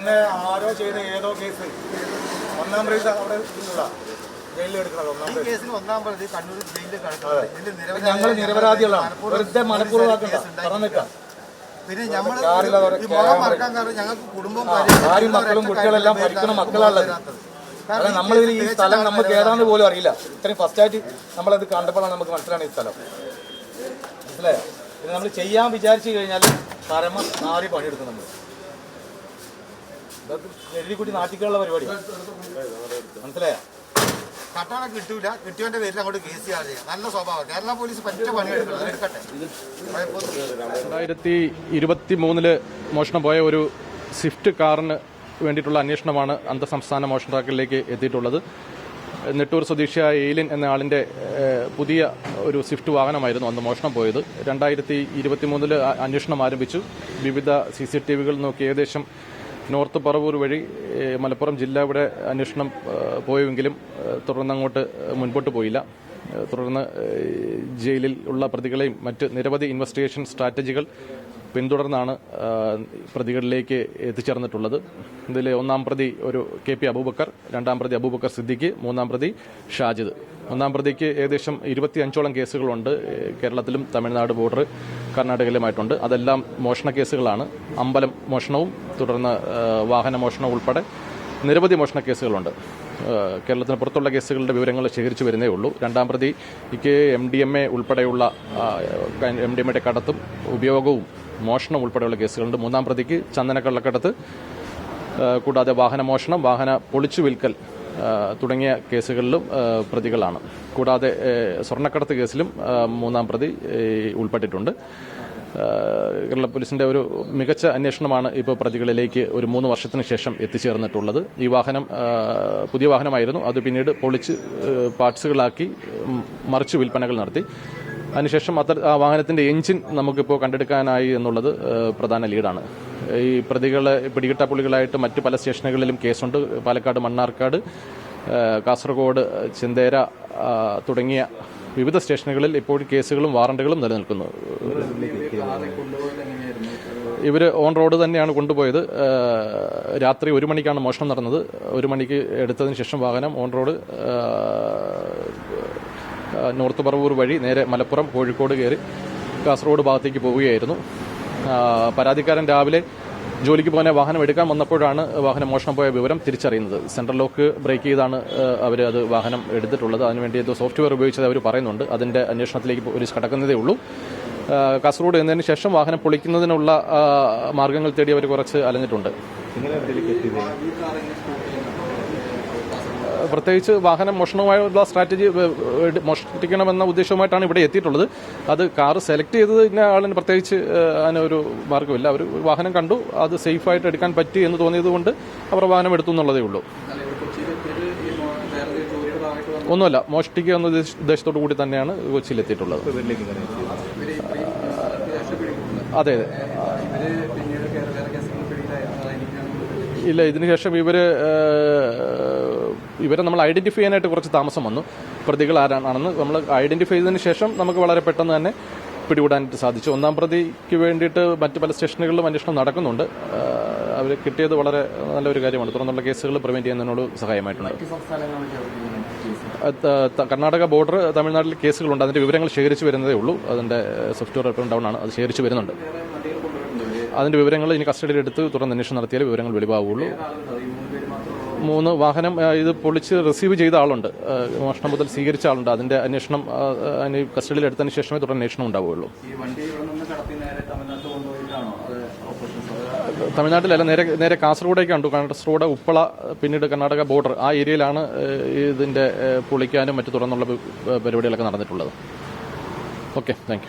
പിന്നെ ആരോ ചെയ്ത ഏതോ കേസ് ഒന്നാം പ്രതി അവിടെ ജയിലിൽ എടുക്കണം. ഒന്നാം പ്രതി കണ്ണൂർ ജയിലിൽ ഞങ്ങൾ നിരപരാധികളാണ്. വെറുതെ മനഃപൂർവ്വമാക്കണ്ട പറഞ്ഞേക്കാം. പിന്നെ ഞങ്ങൾക്ക് കുടുംബം ഭാര്യയും മക്കളും കുട്ടികളെല്ലാം പഠിക്കുന്ന മക്കളാണുള്ളത്. കാരണം നമ്മളിതിൽ ഈ സ്ഥലം നമുക്ക് ഏതാന്ന് പോലും അറിയില്ല. ഇത്രയും ഫസ്റ്റായിട്ട് നമ്മളത് കണ്ടപ്പോഴാണ് നമുക്ക് മനസ്സിലാണ് ഈ സ്ഥലം. മനസ്സിലായോ? ഇത് നമ്മൾ ചെയ്യാൻ വിചാരിച്ചു കഴിഞ്ഞാൽ പരമ മാറി പണിയെടുക്കും. നമ്മൾ എഴുതി കൂട്ടി നാട്ടിക്കുള്ള പരിപാടി. മനസ്സിലായോ? കട്ടാണ കിട്ടൂല, കിട്ടിയവന്റെ പേരിൽ അങ്ങോട്ട് കേസ് ചെയ്യാതെ നല്ല സ്വഭാവം. കേരള പോലീസ് പറ്റ പണിയെടുക്കണം. എടുക്കട്ടെ. 2023 മോഷണം പോയ ഒരു സ്വിഫ്റ്റ് കാറിന് വേണ്ടിയിട്ടുള്ള അന്വേഷണമാണ് അന്തർസംസ്ഥാന മോഷണക്കാരിലേക്ക് എത്തിയിട്ടുള്ളത്. നെട്ടൂർ സ്വദേശിയായ ഏലിൻ എന്ന ആളിന്റെ പുതിയ ഒരു സ്വിഫ്റ്റ് വാഹനമായിരുന്നു അന്ന് മോഷണം പോയത്. 2023 അന്വേഷണം ആരംഭിച്ചു. വിവിധ CCTVകൾ നോക്കി ഏകദേശം നോർത്ത് പറവൂർ വഴി മലപ്പുറം ജില്ല ഇവിടെ അന്വേഷണം പോയെങ്കിലും തുടർന്നങ്ങോട്ട് മുൻപോട്ട് പോയില്ല. തുടർന്ന് ജയിലിൽ ഉള്ള പ്രതികളെയും മറ്റ് നിരവധി ഇൻവെസ്റ്റിഗേഷൻ സ്ട്രാറ്റജികൾ പിന്തുടർന്നാണ് പ്രതികളിലേക്ക് എത്തിച്ചേർന്നിട്ടുള്ളത്. ഇതിൽ ഒന്നാം പ്രതി ഒരു KP അബൂബക്കർ, രണ്ടാം പ്രതി അബൂബക്കർ സിദ്ദിഖ്, മൂന്നാം പ്രതി ഷാജിദ്. ഒന്നാം പ്രതിക്ക് ഏകദേശം 25ഓളം കേസുകളുണ്ട്. കേരളത്തിലും തമിഴ്നാട് ബോർഡർ കർണാടകയിലുമായിട്ടുണ്ട്. അതെല്ലാം മോഷണ കേസുകളാണ്. അമ്പലം മോഷണവും തുടർന്ന് വാഹന മോഷണവും ഉൾപ്പെടെ നിരവധി മോഷണ കേസുകളുണ്ട്. കേരളത്തിന് പുറത്തുള്ള കേസുകളുടെ വിവരങ്ങൾ ശേഖരിച്ചു വരുന്നേ ഉള്ളൂ. രണ്ടാം പ്രതിക്ക് MDMA ഉൾപ്പെടെയുള്ള MDMAയുടെ കടത്തും ഉപയോഗവും മോഷണം ഉൾപ്പെടെയുള്ള കേസുകളുണ്ട്. മൂന്നാം പ്രതിക്ക് ചന്ദനക്കള്ളക്കടത്ത് കൂടാതെ വാഹന മോഷണം, വാഹന പൊളിച്ചു വിൽക്കൽ തുടങ്ങിയ കേസുകളിലും പ്രതികളാണ്. കൂടാതെ സ്വർണ്ണക്കടത്ത് കേസിലും മൂന്നാം പ്രതി ഉൾപ്പെട്ടിട്ടുണ്ട്. കേരള പോലീസിന്റെ ഒരു മികച്ച അന്വേഷണമാണ് ഇപ്പോൾ പ്രതികളിലേക്ക് ഒരു 3 വർഷത്തിന് ശേഷം എത്തിച്ചേർന്നിട്ടുള്ളത്. ഈ വാഹനം പുതിയ വാഹനമായിരുന്നു. അത് പിന്നീട് പൊളിച്ച് പാർട്സുകളാക്കി മറിച്ച് വിൽപ്പനകൾ നടത്തി. അതിനുശേഷം ആ വാഹനത്തിന്റെ എഞ്ചിൻ നമുക്കിപ്പോൾ കണ്ടെടുക്കാനായി എന്നുള്ളത് പ്രധാന ലീഡാണ്. ഈ പ്രതികളെ പിടികിട്ടാപ്പുള്ളികളായിട്ട് മറ്റ് പല സ്റ്റേഷനുകളിലും കേസുണ്ട്. പാലക്കാട്, മണ്ണാർക്കാട്, കാസർഗോഡ്, ചെന്തേര തുടങ്ങിയ വിവിധ സ്റ്റേഷനുകളിൽ ഇപ്പോൾ കേസുകളും വാറണ്ടുകളും നിലനിൽക്കുന്നു. ഇവർ ഓൺ റോഡ് തന്നെയാണ് കൊണ്ടുപോയത്. രാത്രി 1 മണിക്കാണ് മോഷണം നടന്നത്. 1 മണിക്ക് എടുത്തതിന് ശേഷം വാഹനം ഓൺ റോഡ് നോർത്ത് പറവൂർ വഴി നേരെ മലപ്പുറം, കോഴിക്കോട് കയറി കാസർഗോഡ് ഭാഗത്തേക്ക് പോവുകയായിരുന്നു. പരാതിക്കാരൻ രാവിലെ ജോലിക്ക് പോകാൻ വാഹനം എടുക്കാൻ വന്നപ്പോഴാണ് വാഹനം മോഷണം പോയ വിവരം തിരിച്ചറിയുന്നത്. സെൻട്രൽ ലോക്ക് ബ്രേക്ക് ചെയ്താണ് അവർ അത് വാഹനം എടുത്തിട്ടുള്ളത്. അതിനുവേണ്ടി ഏതോ സോഫ്റ്റ്വെയർ ഉപയോഗിച്ചത് അവർ പറയുന്നുണ്ട്. അതിന്റെ അന്വേഷണത്തിലേക്ക് പോലീസ് കടക്കുന്നതേ ഉള്ളൂ. കാസർഗോഡ് എന്നതിന് ശേഷം വാഹനം പൊളിക്കുന്നതിനുള്ള മാർഗങ്ങൾ തേടി അവർ കുറച്ച് അലഞ്ഞിട്ടുണ്ട്. പ്രത്യേകിച്ച് വാഹനം മോഷണവുമായുള്ള സ്ട്രാറ്റജി മോഷ്ടിക്കണമെന്ന ഉദ്ദേശവുമായിട്ടാണ് ഇവിടെ എത്തിയിട്ടുള്ളത്. അത് കാറ് സെലക്ട് ചെയ്തതിന് ആളിന് പ്രത്യേകിച്ച് അതിനൊരു മാർഗ്ഗമില്ല. അവർ വാഹനം കണ്ടു, അത് സേഫായിട്ട് എടുക്കാൻ പറ്റി എന്ന് തോന്നിയതുകൊണ്ട് അവർ വാഹനം എടുത്തു എന്നുള്ളതേ ഉള്ളൂ. ഒന്നുമല്ല, മോഷ്ടിക്കുക എന്ന ഉദ്ദേശത്തോടു കൂടി തന്നെയാണ് കൊച്ചിയിലെത്തിയിട്ടുള്ളത്. അതെ അതെ. ഇല്ല, ഇതിനുശേഷം ഇവരെ നമ്മൾ ഐഡന്റിഫൈ ചെയ്യാനായിട്ട് കുറച്ച് താമസം വന്നു. പ്രതികൾ ആരാണെന്ന് നമ്മൾ ഐഡന്റിഫൈ ചെയ്തതിന് ശേഷം നമുക്ക് വളരെ പെട്ടെന്ന് തന്നെ പിടികൂടാനായിട്ട് സാധിച്ചു. ഒന്നാം പ്രതിക്ക് വേണ്ടിയിട്ട് മറ്റ് പല സ്റ്റേഷനുകളിലും അന്വേഷണം നടക്കുന്നുണ്ട്. അവർ കിട്ടിയത് വളരെ നല്ലൊരു കാര്യമാണ്. തുടർന്നുള്ള കേസുകൾ പ്രിവെന്റ് ചെയ്യുന്നതിനോട് സഹായമായിട്ടുണ്ട്. കർണാടക ബോർഡർ, തമിഴ്നാട്ടിൽ കേസുകളുണ്ട്. അതിന്റെ വിവരങ്ങൾ ശേഖരിച്ചു വരുന്നതേ ഉള്ളൂ. അതിന്റെ സോഫ്റ്റ്വെയർ ഡൗൺ ആണ്, അത് ശേഖരിച്ചു വരുന്നുണ്ട്. അതിന്റെ വിവരങ്ങൾ ഇനി കസ്റ്റഡിയിലെടുത്ത് തുടർന്ന് അന്വേഷണം നടത്തിയാൽ വിവരങ്ങൾ വെളിവാകുള്ളൂ. 3 വാഹനം ഇത് പൊളിച്ച് റിസീവ് ചെയ്ത ആളുണ്ട്, മോഷണം മുതൽ സ്വീകരിച്ച ആളുണ്ട്. അതിന്റെ അന്വേഷണം കസ്റ്റഡിയിലെടുത്തതിന് ശേഷമേ തുടർന്ന് അന്വേഷണം ഉണ്ടാവുകയുള്ളൂ. തമിഴ്നാട്ടിലല്ല, നേരെ കാസർഗോഡേക്കാണ്. കാസർഗോഡ്, ഉപ്പള, പിന്നീട് കർണാടക ബോർഡർ, ആ ഏരിയയിലാണ് ഇതിന്റെ പൊളിക്കാനും മറ്റു തുടർന്നുള്ള പരിപാടികളൊക്കെ നടന്നിട്ടുള്ളത്. Okay, thank you.